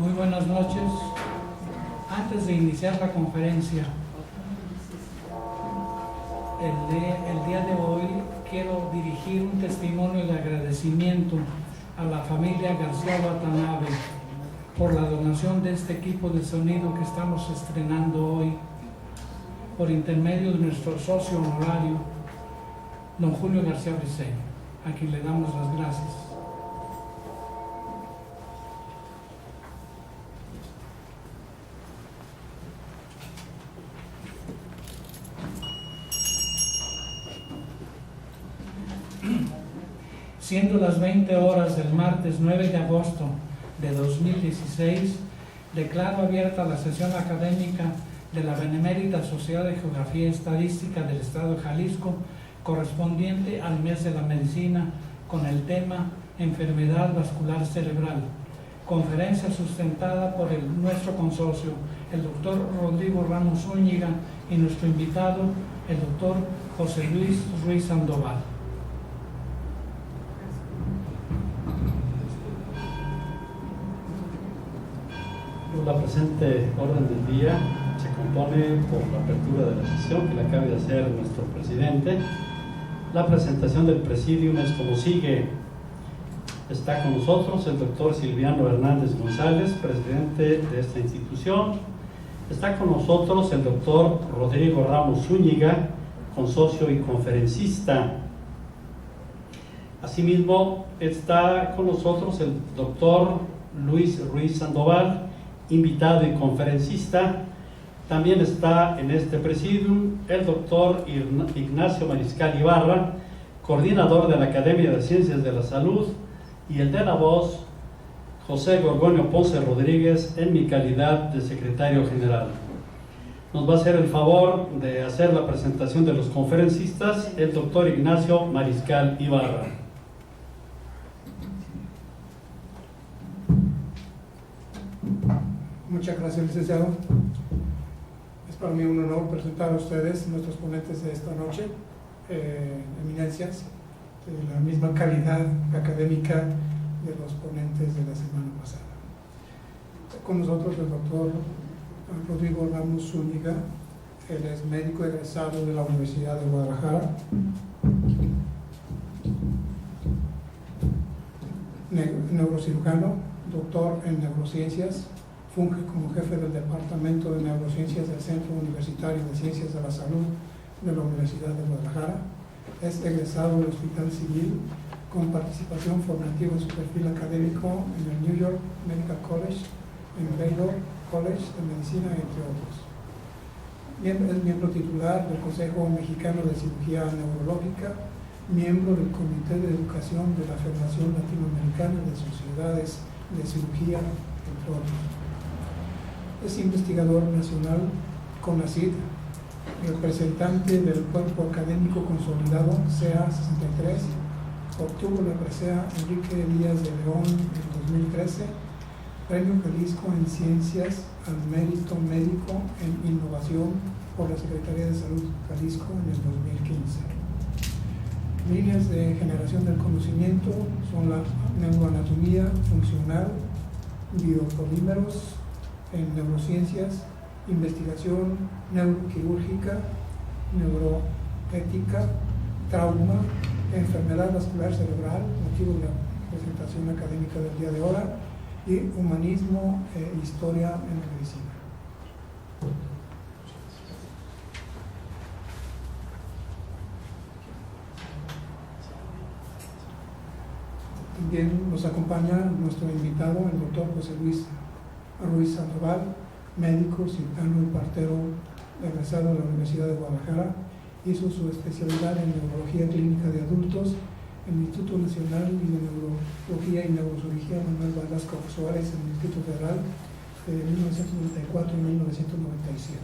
Muy buenas noches. Antes de iniciar la conferencia, el día de hoy quiero dirigir un testimonio de agradecimiento a la familia García Watanabe por la donación de este equipo de sonido que estamos estrenando hoy por intermedio de nuestro socio honorario, don Julio García Briceño, a quien le damos las gracias. Siendo las 20 horas del martes 9 de agosto de 2016, declaro abierta la sesión académica de la Benemérita Sociedad de Geografía y Estadística del Estado de Jalisco, correspondiente al mes de la medicina, con el tema Enfermedad vascular cerebral. Conferencia sustentada por nuestro consorcio, el doctor Rodrigo Ramos Zúñiga, y nuestro invitado, el doctor José Luis Ruiz Sandoval. La presente orden del día se compone por la apertura de la sesión que le acaba de hacer nuestro presidente. La presentación del presidium es como sigue. Está con nosotros el doctor Silviano Hernández González, presidente de esta institución. Está con nosotros el doctor Rodrigo Ramos Zúñiga, consocio y conferencista. Asimismo, está con nosotros el doctor Luis Ruiz Sandoval, invitado y conferencista. También está en este presidium el doctor Ignacio Mariscal Ibarra, coordinador de la Academia de Ciencias de la Salud, y el de la voz, José Gorgonio Ponce Rodríguez, en mi calidad de secretario general. Nos va a hacer el favor de hacer la presentación de los conferencistas el doctor Ignacio Mariscal Ibarra. Muchas gracias, licenciado. Es para mí un honor presentar a ustedes nuestros ponentes de esta noche, eminencias de la misma calidad académica de los ponentes de la semana pasada. Con nosotros el doctor Rodrigo Ramos Zúñiga. Él es médico egresado de la Universidad de Guadalajara, neurocirujano, doctor en neurociencias. Funge como jefe del Departamento de Neurociencias del Centro Universitario de Ciencias de la Salud de la Universidad de Guadalajara. Es egresado del Hospital Civil con participación formativa en su perfil académico en el New York Medical College, en Baylor College de Medicina, entre otros. Es miembro titular del Consejo Mexicano de Cirugía Neurológica, miembro del Comité de Educación de la Federación Latinoamericana de Sociedades de Cirugía, entre otros. Es investigador nacional CONACYT, representante del Cuerpo Académico Consolidado CA63, obtuvo la presea Enrique Díaz de León en 2013, Premio Jalisco en Ciencias al Mérito Médico en Innovación por la Secretaría de Salud Jalisco en el 2015. Líneas de generación del conocimiento son la neuroanatomía funcional, biopolímeros en neurociencias, investigación neuroquirúrgica, neuroética, trauma, enfermedad vascular cerebral, motivo de la presentación académica del día de hoy, y humanismo e historia en la medicina. También nos acompaña nuestro invitado, el doctor José Luis Ruiz Sandoval, médico, cirujano y partero egresado de la Universidad de Guadalajara. Hizo su especialidad en neurología clínica de adultos en el Instituto Nacional de Neurología y Neurocirugía Manuel Velasco Suárez en el Instituto Federal de 1994 y 1997.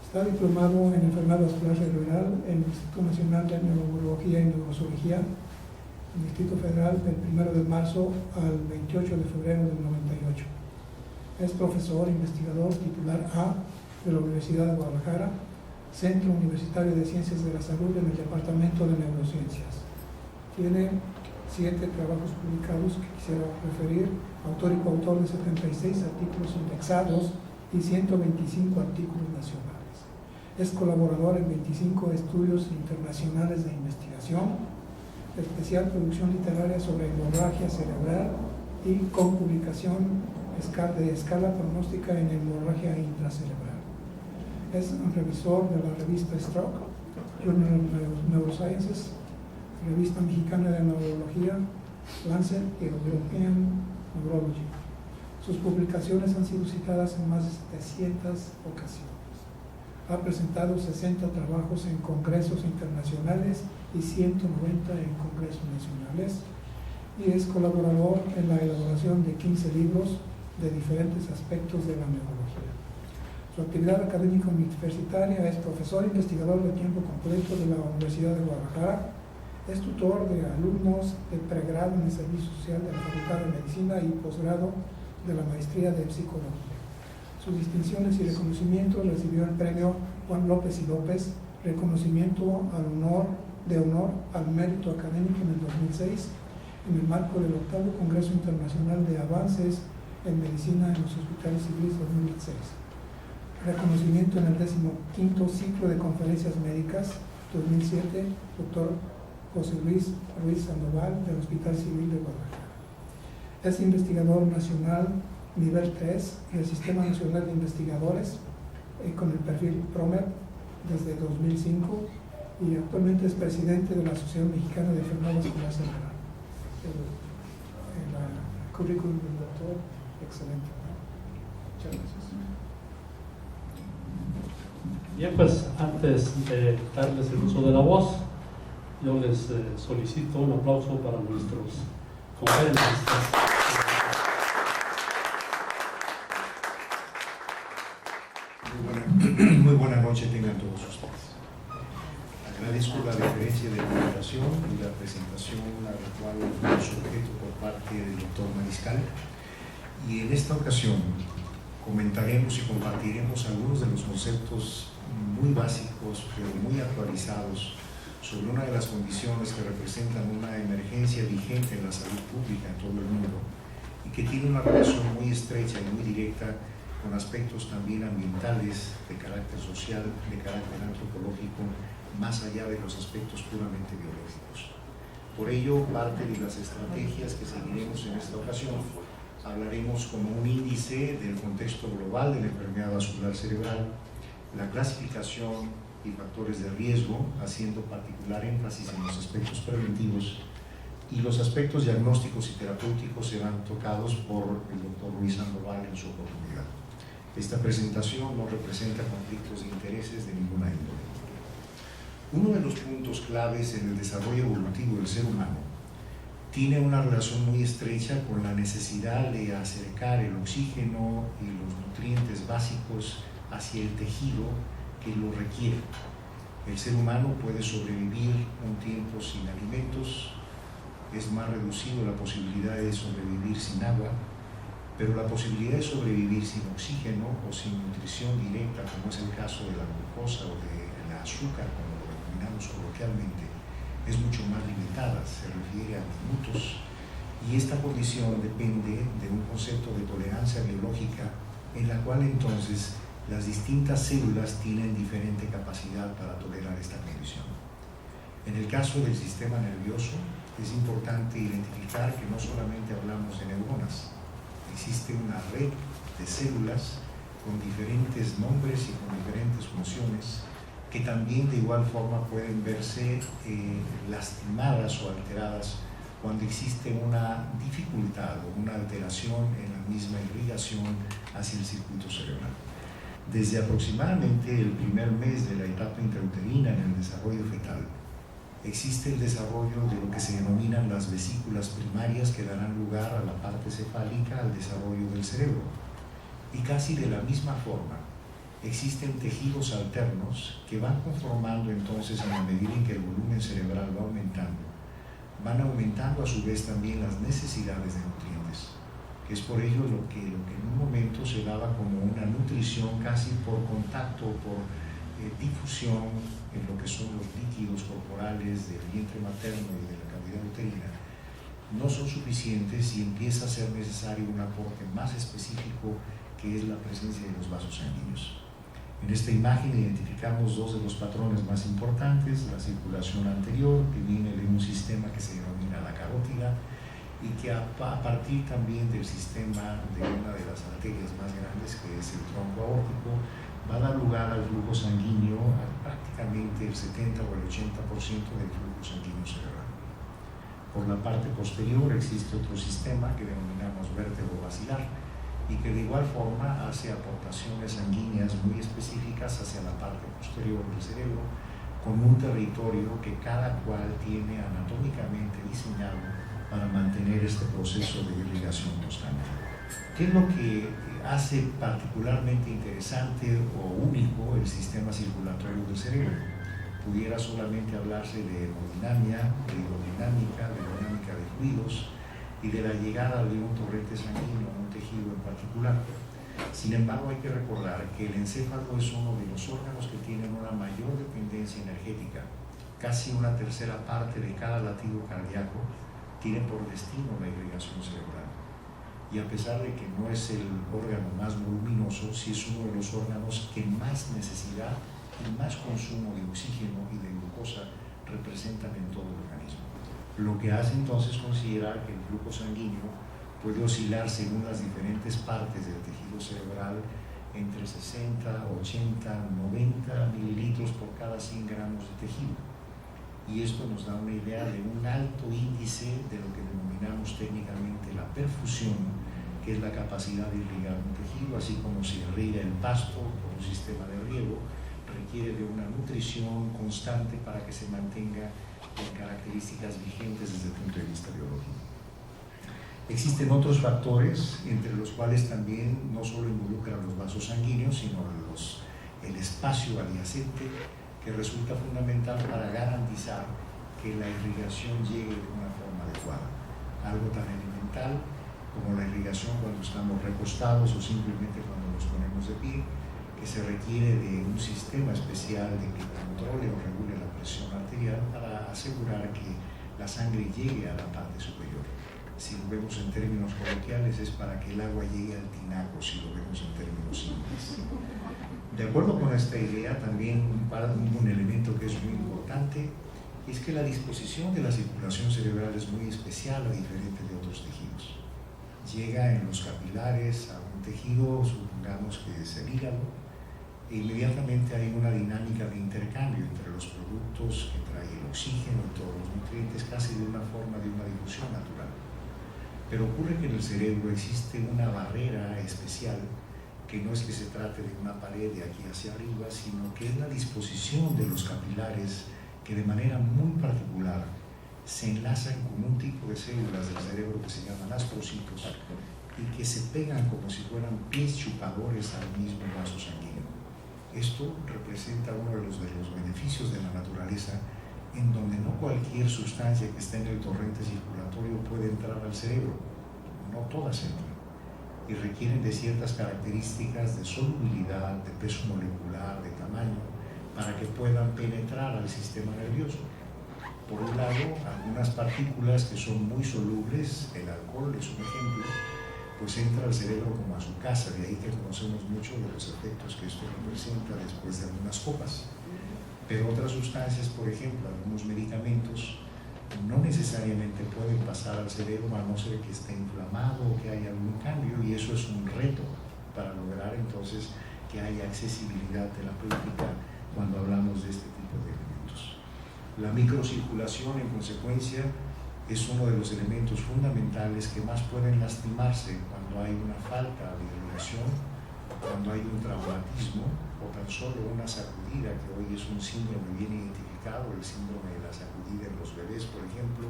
Está diplomado en enfermedad vascular cerebral en el Instituto Nacional de Neurología y Neurocirugía en el Instituto Federal del 1 de marzo al 28 de febrero del 98. Es profesor investigador titular A de la Universidad de Guadalajara, Centro Universitario de Ciencias de la Salud en el Departamento de Neurociencias. Tiene 7 trabajos publicados que quisiera referir, autor y coautor de 76 artículos indexados y 125 artículos nacionales. Es colaborador en 25 estudios internacionales de investigación, especial producción literaria sobre hemorragia cerebral y con publicación de escala pronóstica en hemorragia intracerebral. Es un revisor de la revista Stroke, Journal of Neurosciences, Revista Mexicana de Neurología, Lancet y European Neurology. Sus publicaciones han sido citadas en más de 700 ocasiones. Ha presentado 60 trabajos en congresos internacionales y 190 en congresos nacionales, y es colaborador en la elaboración de 15 libros de diferentes aspectos de la neurología. Su actividad académica universitaria es profesor investigador de tiempo completo de la Universidad de Guadalajara, es tutor de alumnos de pregrado en el Servicio Social de la Facultad de Medicina y posgrado de la Maestría de Psicología. Sus distinciones y reconocimientos: recibió el premio Juan López y López, reconocimiento de honor al mérito académico en el 2006, en el marco del 8º Congreso Internacional de Avances en Medicina en los Hospitales Civiles 2006. Reconocimiento en el 15º Ciclo de Conferencias Médicas 2007, doctor José Luis Ruiz Sandoval, del Hospital Civil de Guadalajara. Es investigador nacional nivel 3 en el Sistema Nacional de Investigadores con el perfil PROMED desde 2005, y actualmente es presidente de la Asociación Mexicana de Enfermedad Vascular Cerebral. El currículum del doctor, excelente. Muchas gracias. Bien, pues antes de darles el uso de la voz, yo les solicito un aplauso para nuestros conferencistas. Muy buena noche tengan todos ustedes. Agradezco la deferencia de la invitación y la presentación a la cual fue sujeto por parte del doctor Mariscal, y en esta ocasión comentaremos y compartiremos algunos de los conceptos muy básicos pero muy actualizados sobre una de las condiciones que representan una emergencia vigente en la salud pública en todo el mundo y que tiene una relación muy estrecha y muy directa con aspectos también ambientales, de carácter social, de carácter antropológico, más allá de los aspectos puramente biológicos. Por ello, parte de las estrategias que seguiremos en esta ocasión, hablaremos como un índice del contexto global de la enfermedad vascular cerebral, la clasificación y factores de riesgo, haciendo particular énfasis en los aspectos preventivos, y los aspectos diagnósticos y terapéuticos serán tocados por el doctor Ruiz Sandoval en su oportunidad. Esta presentación no representa conflictos de intereses de ninguna índole. Uno de los puntos claves en el desarrollo evolutivo del ser humano tiene una relación muy estrecha con la necesidad de acercar el oxígeno y los nutrientes básicos hacia el tejido que lo requiere. El ser humano puede sobrevivir un tiempo sin alimentos, es más reducido la posibilidad de sobrevivir sin agua, pero la posibilidad de sobrevivir sin oxígeno o sin nutrición directa, como es el caso de la glucosa o del azúcar, como lo denominamos coloquialmente, es mucho más limitada, se refiere a minutos, y esta condición depende de un concepto de tolerancia biológica en la cual entonces las distintas células tienen diferente capacidad para tolerar esta condición. En el caso del sistema nervioso, es importante identificar que no solamente hablamos de neuronas, existe una red de células con diferentes nombres y con diferentes funciones que también de igual forma pueden verse lastimadas o alteradas cuando existe una dificultad o una alteración en la misma irrigación hacia el circuito cerebral. Desde aproximadamente el primer mes de la etapa intrauterina en el desarrollo fetal, existe el desarrollo de lo que se denominan las vesículas primarias que darán lugar a la parte cefálica, al desarrollo del cerebro. Y casi de la misma forma, existen tejidos alternos que van conformando entonces, en la medida en que el volumen cerebral va aumentando, van aumentando a su vez también las necesidades de nutrientes, que es por ello lo que en un momento se daba como una nutrición casi por contacto, por difusión en lo que son los líquidos corporales del vientre materno y de la cavidad uterina, no son suficientes y empieza a ser necesario un aporte más específico, que es la presencia de los vasos sanguíneos. En esta imagen identificamos dos de los patrones más importantes: la circulación anterior, que viene de un sistema que se denomina la carótida, y que a partir también del sistema de una de las arterias más grandes, que es el tronco aórtico, va a dar lugar al flujo sanguíneo, a prácticamente el 70 o el 80% del flujo sanguíneo cerebral. Por la parte posterior existe otro sistema que denominamos vértebro basilar, y que de igual forma hace aportaciones sanguíneas muy específicas hacia la parte posterior del cerebro, con un territorio que cada cual tiene anatómicamente diseñado para mantener este proceso de irrigación constante. ¿Qué es lo que hace particularmente interesante o único el sistema circulatorio del cerebro? Pudiera solamente hablarse de hemodinámica, de hidrodinámica, de dinámica de fluidos y de la llegada de un torrente sanguíneo a un tejido en particular. Sin embargo, hay que recordar que el encéfalo es uno de los órganos que tienen una mayor dependencia energética. Casi una tercera parte de cada latido cardíaco tiene por destino la irrigación cerebral. Y a pesar de que no es el órgano más voluminoso, sí es uno de los órganos que más necesidad y más consumo de oxígeno y de glucosa representan en todo el organismo. Lo que hace entonces considerar que el flujo sanguíneo puede oscilar según las diferentes partes del tejido cerebral entre 60, 80, 90 mililitros por cada 100 gramos de tejido. Y esto nos da una idea de un alto índice de lo que denominamos técnicamente la perfusión, que es la capacidad de irrigar un tejido, así como se irriga el pasto por un sistema de riego, requiere de una nutrición constante para que se mantenga con características vigentes desde el punto de vista biológico. Existen otros factores, entre los cuales también no solo involucran los vasos sanguíneos, sino el espacio adyacente, que resulta fundamental para garantizar que la irrigación llegue de una forma adecuada. Algo tan elemental como la irrigación cuando estamos recostados o simplemente cuando nos ponemos de pie, que se requiere de un sistema especial de que controle o regule la presión arterial para asegurar que la sangre llegue a la parte superior. Si lo vemos en términos coloquiales, es para que el agua llegue al tinaco, si lo vemos en términos simples. De acuerdo con esta idea, también un elemento que es muy importante es que la disposición de la circulación cerebral es muy especial, a diferente de otros tejidos. Llega en los capilares a un tejido, supongamos que es el hígado, e inmediatamente hay una dinámica de intercambio entre los productos que trae el oxígeno y todos los nutrientes, casi de una forma de una difusión natural. Pero ocurre que en el cerebro existe una barrera especial, que no es que se trate de una pared de aquí hacia arriba, sino que es la disposición de los capilares que de manera muy particular se enlazan con un tipo de células del cerebro que se llaman astrocitos y que se pegan como si fueran pies chupadores al mismo vaso sanguíneo. Esto representa uno de los beneficios de la naturaleza, en donde no cualquier sustancia que esté en el torrente circulatorio puede entrar al cerebro, no todas entran, y requieren de ciertas características de solubilidad, de peso molecular, de tamaño, para que puedan penetrar al sistema nervioso. Por un lado, algunas partículas que son muy solubles, el alcohol es un ejemplo, pues entra al cerebro como a su casa, de ahí que conocemos mucho de los efectos que esto representa después de algunas copas. Pero otras sustancias, por ejemplo, algunos medicamentos, no necesariamente pueden pasar al cerebro a no ser que esté inflamado o que haya algún cambio, y eso es un reto para lograr entonces que haya accesibilidad terapéutica cuando hablamos de este tipo de elementos. La microcirculación, en consecuencia, es uno de los elementos fundamentales que más pueden lastimarse cuando hay una falta de irrigación, cuando hay un traumatismo o tan solo una sacudida, que hoy es un síndrome bien identificado, el síndrome de la sacudida en los bebés, por ejemplo,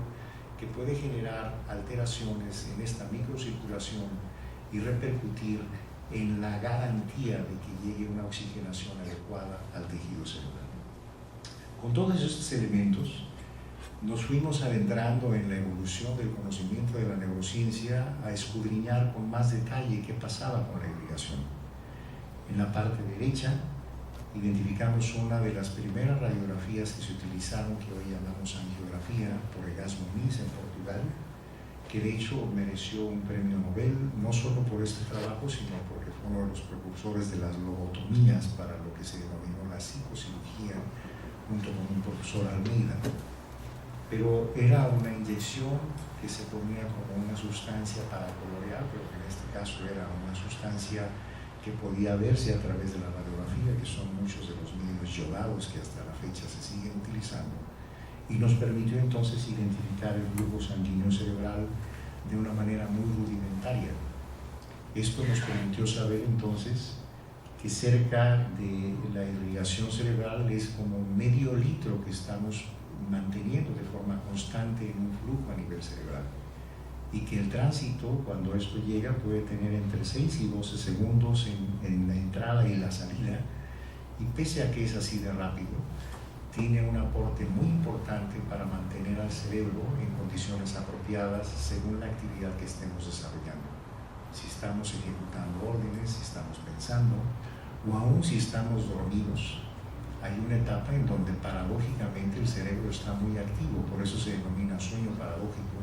que puede generar alteraciones en esta microcirculación y repercutir en la garantía de que llegue una oxigenación adecuada al tejido cerebral. Con todos estos elementos, nos fuimos adentrando en la evolución del conocimiento de la neurociencia a escudriñar con más detalle qué pasaba con la irrigación. En la parte derecha identificamos una de las primeras radiografías que se utilizaron, que hoy llamamos angiografía, por Erasmo Mies en Portugal, que de hecho mereció un premio Nobel, no solo por este trabajo, sino porque fue uno de los precursores de las lobotomías para lo que se denominó la psicocirugía, junto con un profesor Almeida. Pero era una inyección que se ponía como una sustancia para colorear, pero que en este caso era una sustancia que podía verse a través de la radiografía, que son muchos de los medios yodados que hasta la fecha se siguen utilizando, y nos permitió entonces identificar el flujo sanguíneo cerebral de una manera muy rudimentaria. Esto nos permitió saber entonces que cerca de la irrigación cerebral es como medio litro que estamos manteniendo de forma constante en un flujo a nivel cerebral, y que el tránsito, cuando esto llega, puede tener entre 6 y 12 segundos en la entrada y la salida, y pese a que es así de rápido, tiene un aporte muy importante para mantener al cerebro en condiciones apropiadas según la actividad que estemos desarrollando. Si estamos ejecutando órdenes, si estamos pensando, o aún si estamos dormidos, hay una etapa en donde paradójicamente el cerebro está muy activo, por eso se denomina sueño paradójico,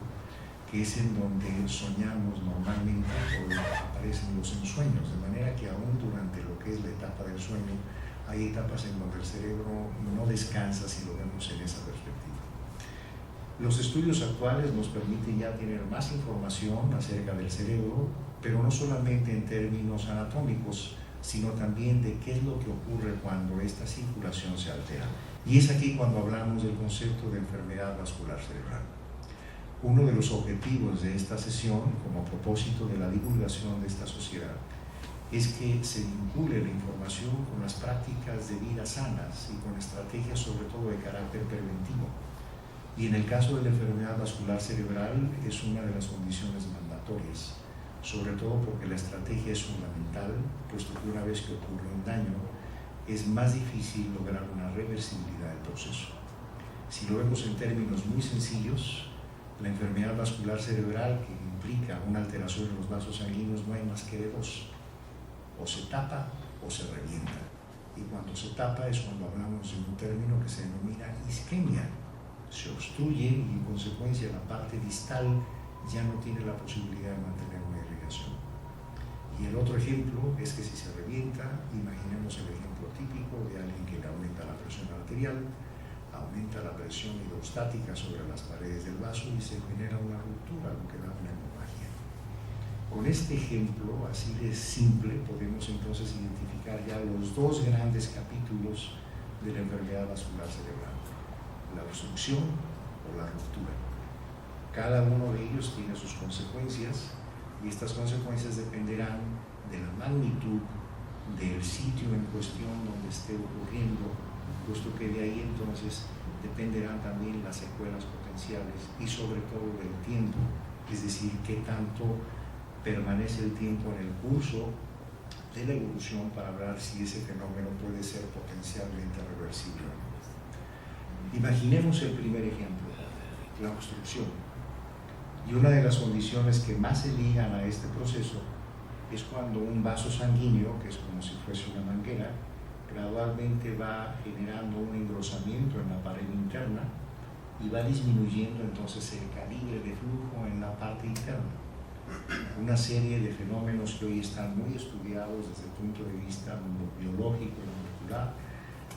que es en donde soñamos normalmente o aparecen los ensueños, de manera que aún durante lo que es la etapa del sueño, hay etapas en donde el cerebro no descansa si lo vemos en esa perspectiva. Los estudios actuales nos permiten ya tener más información acerca del cerebro, pero no solamente en términos anatómicos, sino también de qué es lo que ocurre cuando esta circulación se altera. Y es aquí cuando hablamos del concepto de enfermedad vascular cerebral. Uno de los objetivos de esta sesión, como propósito de la divulgación de esta sociedad, es que se vincule la información con las prácticas de vida sanas y con estrategias sobre todo de carácter preventivo. Y en el caso de la enfermedad vascular cerebral es una de las condiciones mandatorias, sobre todo porque la estrategia es fundamental, puesto que una vez que ocurre un daño, es más difícil lograr una reversibilidad del proceso. Si lo vemos en términos muy sencillos, la enfermedad vascular cerebral, que implica una alteración en los vasos sanguíneos, no hay más que de dos: o se tapa o se revienta. Y cuando se tapa es cuando hablamos de un término que se denomina isquemia. Se obstruye y en consecuencia la parte distal ya no tiene la posibilidad de mantener una irrigación. Y el otro ejemplo es que si se revienta, imaginemos el ejemplo típico de alguien que le aumenta la presión arterial, aumenta la presión hidrostática sobre las paredes del vaso y se genera una ruptura, lo que da una hemorragia. Con este ejemplo, así de simple, podemos entonces identificar ya los dos grandes capítulos de la enfermedad vascular cerebral: la obstrucción o la ruptura. Cada uno de ellos tiene sus consecuencias, y estas consecuencias dependerán de la magnitud del sitio en cuestión donde esté ocurriendo, puesto que de ahí entonces dependerán también las secuelas potenciales y sobre todo del tiempo, es decir, qué tanto permanece el tiempo en el curso de la evolución para hablar si ese fenómeno puede ser potencialmente reversible. Imaginemos el primer ejemplo, la obstrucción. Y una de las condiciones que más se ligan a este proceso es cuando un vaso sanguíneo, que es como si fuese una manguera, gradualmente va generando un engrosamiento en la pared interna y va disminuyendo entonces el calibre de flujo en la parte interna. Una serie de fenómenos que hoy están muy estudiados desde el punto de vista biológico y molecular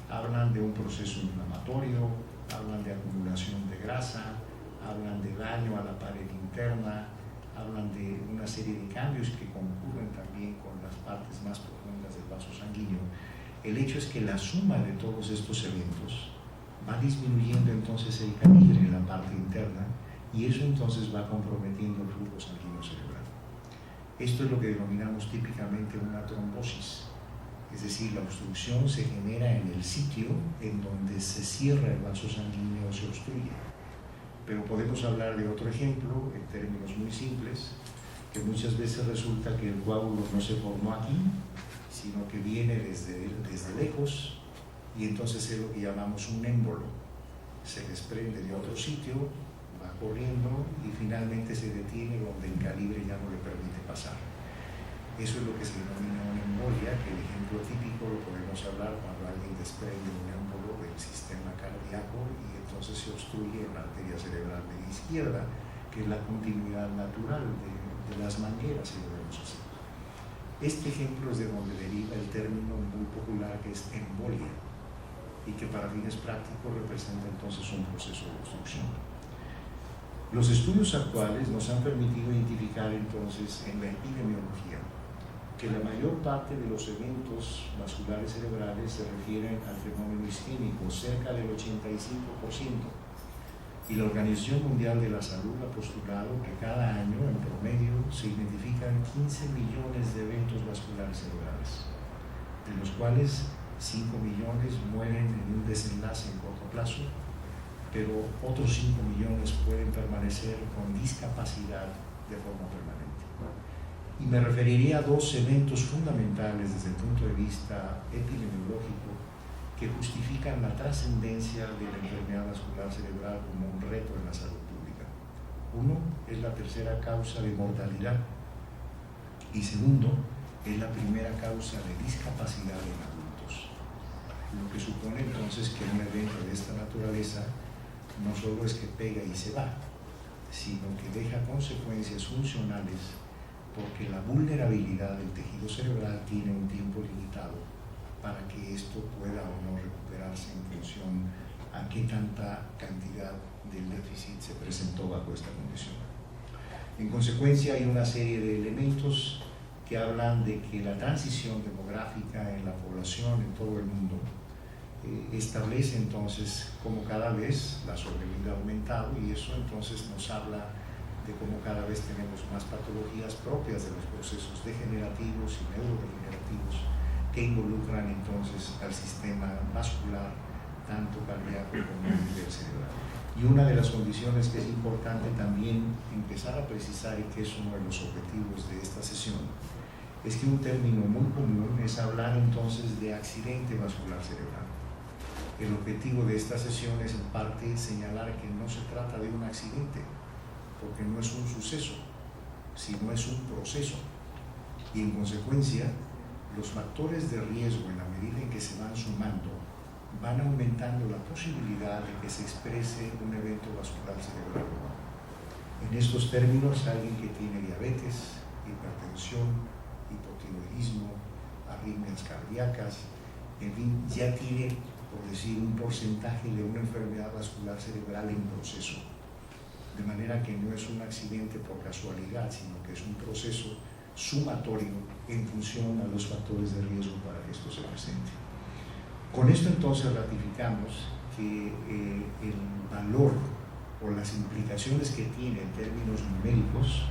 hablan de un proceso inflamatorio, hablan de acumulación de grasa, hablan de daño a la pared interna, hablan de una serie de cambios que concurren también con las partes más profundas del vaso sanguíneo. El hecho es que la suma de todos estos eventos va disminuyendo entonces el calibre en la parte interna, y eso entonces va comprometiendo el flujo sanguíneo cerebral. Esto es lo que denominamos típicamente una trombosis, es decir, la obstrucción se genera en el sitio en donde se cierra el vaso sanguíneo o se obstruye. Pero podemos hablar de otro ejemplo en términos muy simples, que muchas veces resulta que el coágulo no se formó aquí, sino que viene desde lejos, y entonces es lo que llamamos un émbolo. Se desprende de otro sitio, va corriendo y finalmente se detiene donde el calibre ya no le permite pasar. Eso es lo que se denomina una embolia, que el ejemplo típico lo podemos hablar cuando alguien desprende un émbolo del sistema cardíaco y entonces se obstruye en la arteria cerebral media izquierda, que es la continuidad natural de las mangueras, si lo vemos así. Este ejemplo es de donde deriva el término muy popular que es embolia, y que para fines prácticos representa entonces un proceso de obstrucción. Los estudios actuales nos han permitido identificar entonces en la epidemiología que la mayor parte de los eventos vasculares cerebrales se refieren al fenómeno isquémico, cerca del 85%, y la Organización Mundial de la Salud ha postulado que cada año en promedio se identifican 15 millones de eventos vasculares cerebrales, de los cuales 5 millones mueren en un desenlace en corto plazo, pero otros 5 millones pueden permanecer con discapacidad de forma permanente. Y me referiría a dos eventos fundamentales desde el punto de vista epidemiológico que justifican la trascendencia de la enfermedad vascular cerebral como un reto en la salud pública. Uno es la tercera causa de mortalidad y segundo es la primera causa de discapacidad en adultos, lo que supone entonces que un evento de esta naturaleza no solo es que pega y se va, sino que deja consecuencias funcionales, porque la vulnerabilidad del tejido cerebral tiene un tiempo limitado para que esto pueda o no recuperarse en función a qué tanta cantidad del déficit se presentó bajo esta condición. En consecuencia, hay una serie de elementos que hablan de que la transición demográfica en la población en todo el mundo establece entonces como cada vez la sobrevida ha aumentado, y eso entonces nos habla de cómo cada vez tenemos más patologías propias de los procesos degenerativos y neurodegenerativos que involucran entonces al sistema vascular, tanto cardíaco como a nivel cerebral. Y una de las condiciones que es importante también empezar a precisar, y que es uno de los objetivos de esta sesión, es que un término muy común es hablar entonces de accidente vascular cerebral. El objetivo de esta sesión es en parte señalar que no se trata de un accidente, porque no es un suceso, sino es un proceso. Y en consecuencia, los factores de riesgo, en la medida en que se van sumando, van aumentando la posibilidad de que se exprese un evento vascular cerebral. En estos términos, alguien que tiene diabetes, hipertensión, hipotiroidismo, arritmias cardíacas, en fin, ya tiene, por decir, un porcentaje de una enfermedad vascular cerebral en proceso. De manera que no es un accidente por casualidad, sino que es un proceso sumatorio en función a los factores de riesgo para que esto se presente. Con esto entonces ratificamos que el valor o las implicaciones que tiene en términos numéricos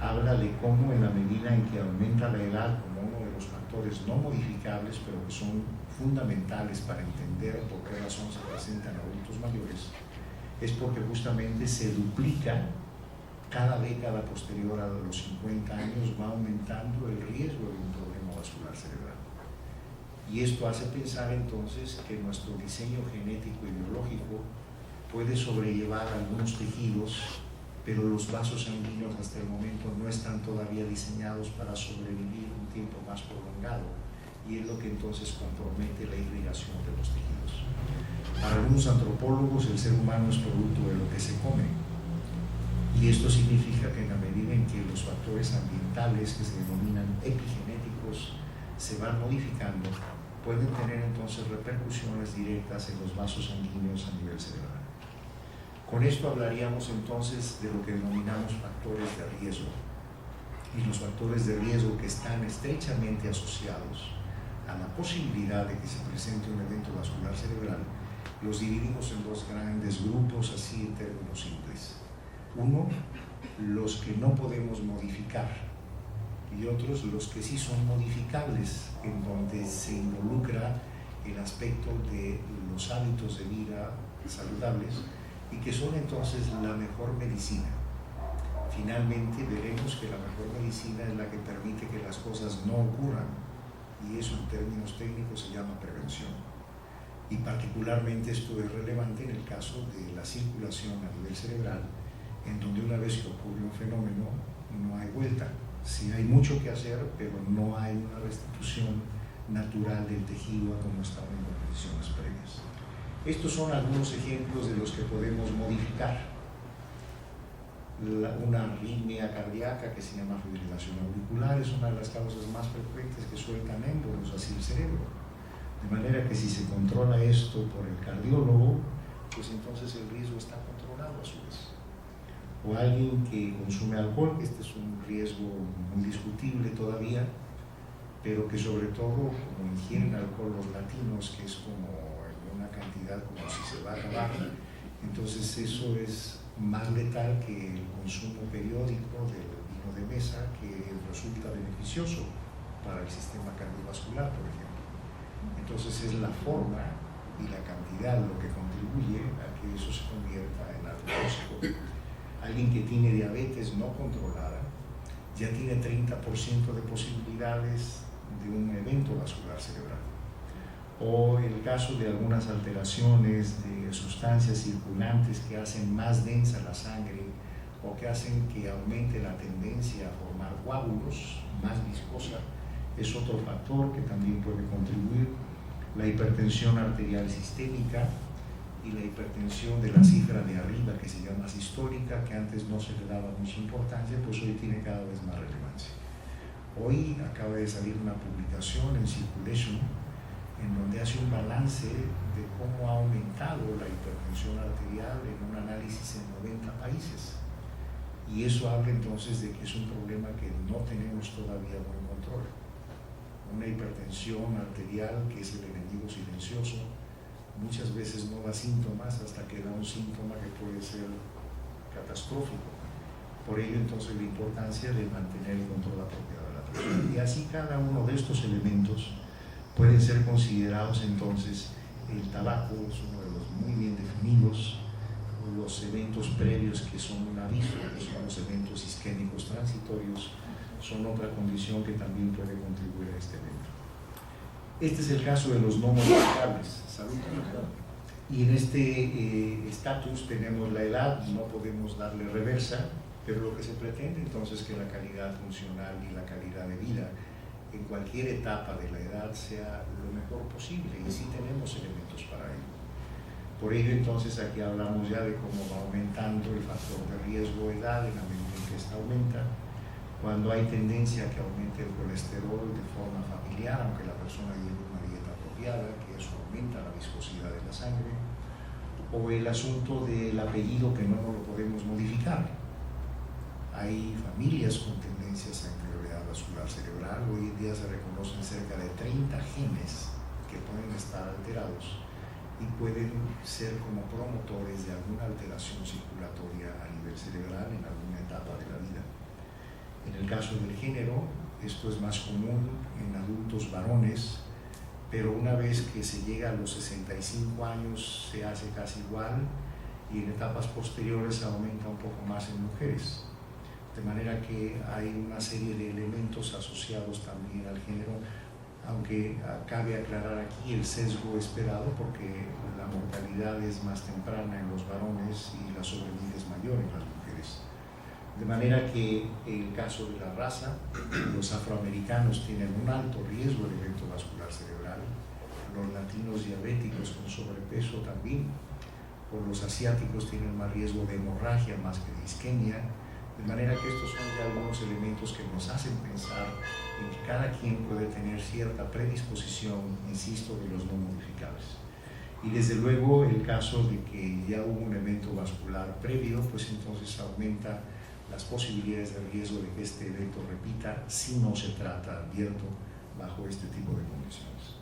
habla de cómo, en la medida en que aumenta la edad como uno de los factores no modificables, pero que son fundamentales para entender por qué razón se presentan adultos mayores, es porque justamente se duplica cada década posterior a los 50 años, va aumentando el riesgo de un problema vascular cerebral. Y esto hace pensar entonces que nuestro diseño genético y biológico puede sobrellevar algunos tejidos, pero los vasos sanguíneos hasta el momento no están todavía diseñados para sobrevivir un tiempo más prolongado, y es lo que entonces compromete la irrigación de los tejidos. Para algunos antropólogos, el ser humano es producto de lo que se come, y esto significa que en la medida en que los factores ambientales, que se denominan epigenéticos, se van modificando, pueden tener entonces repercusiones directas en los vasos sanguíneos a nivel cerebral. Con esto hablaríamos entonces de lo que denominamos factores de riesgo, y los factores de riesgo que están estrechamente asociados a la posibilidad de que se presente un evento vascular cerebral los dividimos en dos grandes grupos, así en términos simples. Uno, los que no podemos modificar, y otros los que sí son modificables, en donde se involucra el aspecto de los hábitos de vida saludables, y que son entonces la mejor medicina. Finalmente veremos que la mejor medicina es la que permite que las cosas no ocurran, y eso en términos técnicos se llama prevención. Y particularmente esto es relevante en el caso de la circulación a nivel cerebral, en donde una vez que ocurre un fenómeno no hay vuelta. Sí hay mucho que hacer, pero no hay una restitución natural del tejido a como estaba en las condiciones previas. Estos son algunos ejemplos de los que podemos modificar. una arritmia cardíaca que se llama fibrilación auricular, es una de las causas más frecuentes que sueltan émbolos hacia el cerebro. De manera que si se controla esto por el cardiólogo, pues entonces el riesgo está controlado a su vez. O alguien que consume alcohol, este es un riesgo muy discutible todavía, pero que sobre todo como ingieren alcohol los latinos, que es como en una cantidad como si se va a acabar, entonces eso es más letal que el consumo periódico del vino de mesa, que resulta beneficioso para el sistema cardiovascular, por ejemplo. Entonces es la forma y la cantidad lo que contribuye a que eso se convierta en algo tóxico. Alguien que tiene diabetes no controlada ya tiene 30% de posibilidades de un evento vascular cerebral. O el caso de algunas alteraciones de sustancias circulantes que hacen más densa la sangre o que hacen que aumente la tendencia a formar coágulos, más viscosa, es otro factor que también puede contribuir. La hipertensión arterial sistémica y la hipertensión de la cifra de arriba, que se llama sistólica, que antes no se le daba mucha importancia, pues hoy tiene cada vez más relevancia. Hoy acaba de salir una publicación en Circulation en donde hace un balance de cómo ha aumentado la hipertensión arterial en un análisis en 90 países. Y eso habla entonces de que es un problema que no tenemos todavía buen control. Una hipertensión arterial, que es el enemigo silencioso, muchas veces no da síntomas hasta que da un síntoma que puede ser catastrófico. Por ello entonces la importancia de mantener el control apropiado de la presión. Y así cada uno de estos elementos pueden ser considerados entonces. El tabaco es uno de los muy bien definidos, los eventos previos que son un aviso, que son los eventos isquémicos transitorios, son otra condición que también puede contribuir a este evento. Este es el caso de los no modificables. Salud. Y en este estatus tenemos la edad, no podemos darle reversa, pero lo que se pretende entonces es que la calidad funcional y la calidad de vida en cualquier etapa de la edad sea lo mejor posible, y sí tenemos elementos para ello. Por ello entonces aquí hablamos ya de cómo va aumentando el factor de riesgo de edad en la medida en que esta aumenta, cuando hay tendencia a que aumente el colesterol de forma familiar, aunque la persona lleve una dieta apropiada, que eso aumenta la viscosidad de la sangre, o el asunto del apellido, que no lo podemos modificar. Hay familias con tendencias a inferioridad vascular cerebral. Hoy en día se reconocen cerca de 30 genes que pueden estar alterados y pueden ser como promotores de alguna alteración circulatoria a nivel cerebral en alguna etapa de la vida. En el caso del género, esto es más común en adultos varones, pero una vez que se llega a los 65 años se hace casi igual, y en etapas posteriores aumenta un poco más en mujeres. De manera que hay una serie de elementos asociados también al género, aunque cabe aclarar aquí el sesgo esperado, porque la mortalidad es más temprana en los varones y la sobrevida es mayor en las mujeres. De manera que en el caso de la raza, los afroamericanos tienen un alto riesgo de evento vascular cerebral, los latinos diabéticos con sobrepeso también, o los asiáticos tienen más riesgo de hemorragia más que de isquemia. De manera que estos son ya algunos elementos que nos hacen pensar en que cada quien puede tener cierta predisposición, insisto, de los no modificables. Y desde luego el caso de que ya hubo un evento vascular previo, pues entonces aumenta las posibilidades de riesgo de que este evento repita si no se trata, advierto, bajo este tipo de condiciones.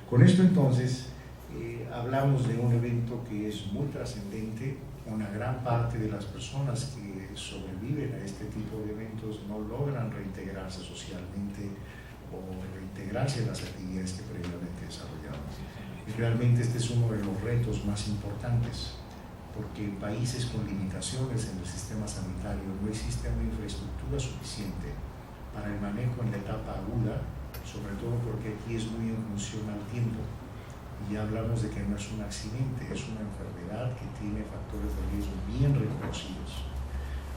Con esto entonces hablamos de un evento que es muy trascendente. Una gran parte de las personas que sobreviven a este tipo de eventos no logran reintegrarse socialmente o reintegrarse en las actividades que previamente desarrollaban. Y realmente este es uno de los retos más importantes, porque en países con limitaciones en el sistema sanitario no existe una infraestructura suficiente para el manejo en la etapa aguda, sobre todo porque aquí es muy en función al tiempo. Y ya hablamos de que no es un accidente, es una enfermedad que tiene factores de riesgo bien reconocidos.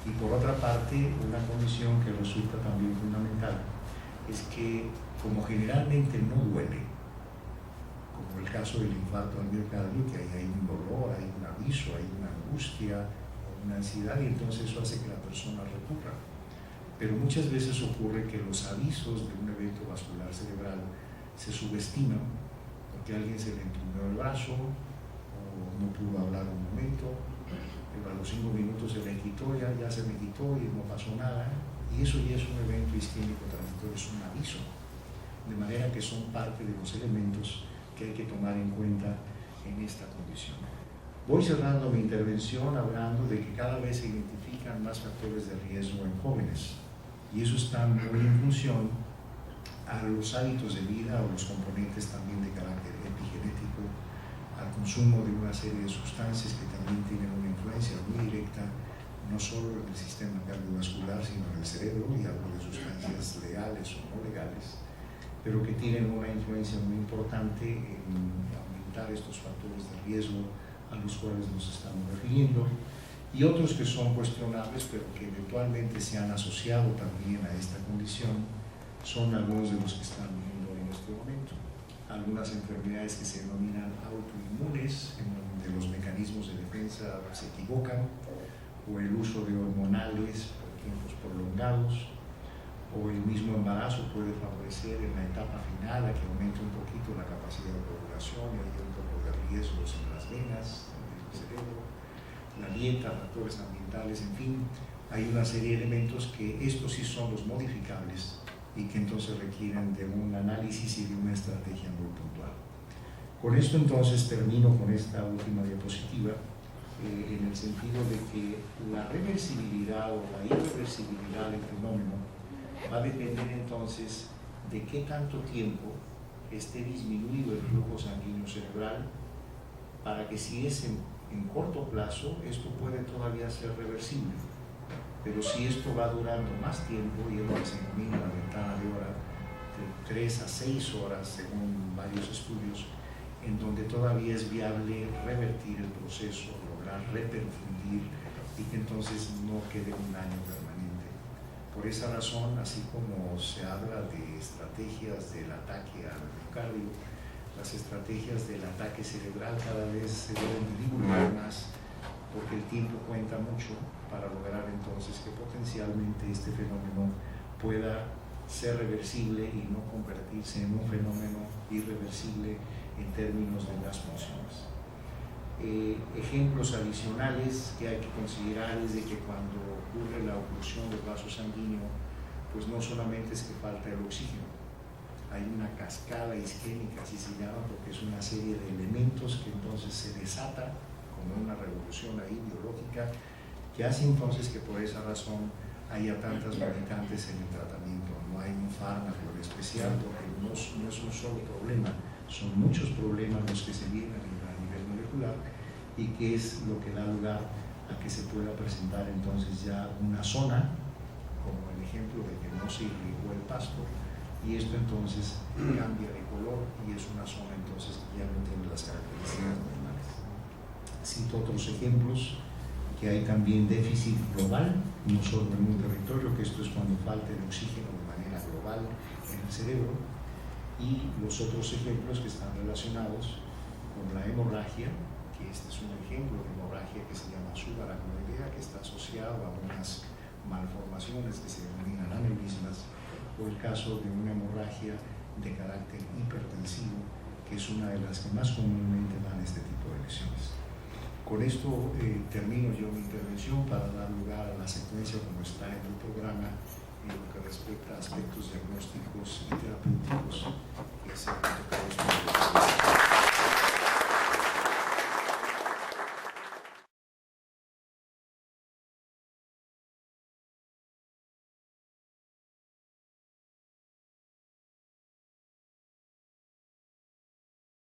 Y por otra parte, una condición que resulta también fundamental es que, como generalmente no duele, como el caso del infarto al miocardio, que ahí hay un dolor, hay un aviso, hay una angustia, un una ansiedad, y entonces eso hace que la persona recurra. Pero muchas veces ocurre que los avisos de un evento vascular cerebral se subestiman, porque a alguien se le entumió el brazo o no pudo hablar un momento, pero a los 5 minutos se le quitó, ya se me quitó y no pasó nada, y eso ya es un evento isquémico transitorio, es un aviso, de manera que son parte de los elementos que hay que tomar en cuenta en esta condición. Voy cerrando mi intervención hablando de que cada vez se identifican más factores de riesgo en jóvenes, y eso está muy en función a los hábitos de vida o los componentes también de carácter epigenético, al consumo de una serie de sustancias que también tienen una influencia muy directa no solo en el sistema cardiovascular, sino en el cerebro, y hablo de sustancias legales o no legales, pero que tienen una influencia muy importante en aumentar estos factores de riesgo a los cuales nos estamos refiriendo, y otros que son cuestionables, pero que eventualmente se han asociado también a esta condición, son algunos de los que están viendo en este momento. Algunas enfermedades que se denominan autoinmunes, en donde los mecanismos de defensa se equivocan, o el uso de hormonales por tiempos prolongados, o el mismo embarazo puede favorecer en la etapa final a que aumente un poquito la capacidad de ovulación y hay un poco de riesgos en las venas, en el cerebro, la dieta, factores ambientales, en fin, hay una serie de elementos que estos sí son los modificables y que entonces requieren de un análisis y de una estrategia muy puntual. Con esto entonces termino con esta última diapositiva, en el sentido de que la reversibilidad o la irreversibilidad del fenómeno va a depender entonces de qué tanto tiempo esté disminuido el flujo sanguíneo cerebral, para que si es en corto plazo, esto puede todavía ser reversible. Pero si esto va durando más tiempo, y es lo que se denomina la ventana de hora, de 3 a 6 horas, según varios estudios, en donde todavía es viable revertir el proceso, lograr reperfundir y que entonces no quede un daño permanente. Por esa razón, así como se habla de estrategias del ataque al miocardio, las estrategias del ataque cerebral cada vez se deben divulgar más, porque el tiempo cuenta mucho para lograr entonces que potencialmente este fenómeno pueda ser reversible y no convertirse en un fenómeno irreversible en términos de las funciones. Ejemplos adicionales que hay que considerar es de que cuando ocurre la oclusión del vaso sanguíneo, pues no solamente es que falta el oxígeno, hay una cascada isquémica, así se llama, porque es una serie de elementos que entonces se desata como una revolución ahí biológica, que hace entonces que por esa razón haya tantas limitantes en el tratamiento. No hay un fármaco en especial, porque no es un solo problema, son muchos problemas los que se vienen a nivel molecular, y que es lo que da lugar a que se pueda presentar entonces ya una zona, como el ejemplo de que no se irrigó el pasto, y esto entonces cambia de color y es una zona entonces que ya no tiene las características normales. Cito otros ejemplos, que hay también déficit global, no solo en un territorio, que esto es cuando falta el oxígeno de manera global en el cerebro, y los otros ejemplos que están relacionados con la hemorragia, que este es un ejemplo de hemorragia que se llama subaracnoidea, que está asociado a unas malformaciones que se denominan aneurismas, o el caso de una hemorragia de carácter hipertensivo, que es una de las que más comúnmente dan este tipo de lesiones. Con esto termino yo mi intervención para dar lugar a la secuencia como está en el programa en lo que respecta a aspectos diagnósticos y terapéuticos.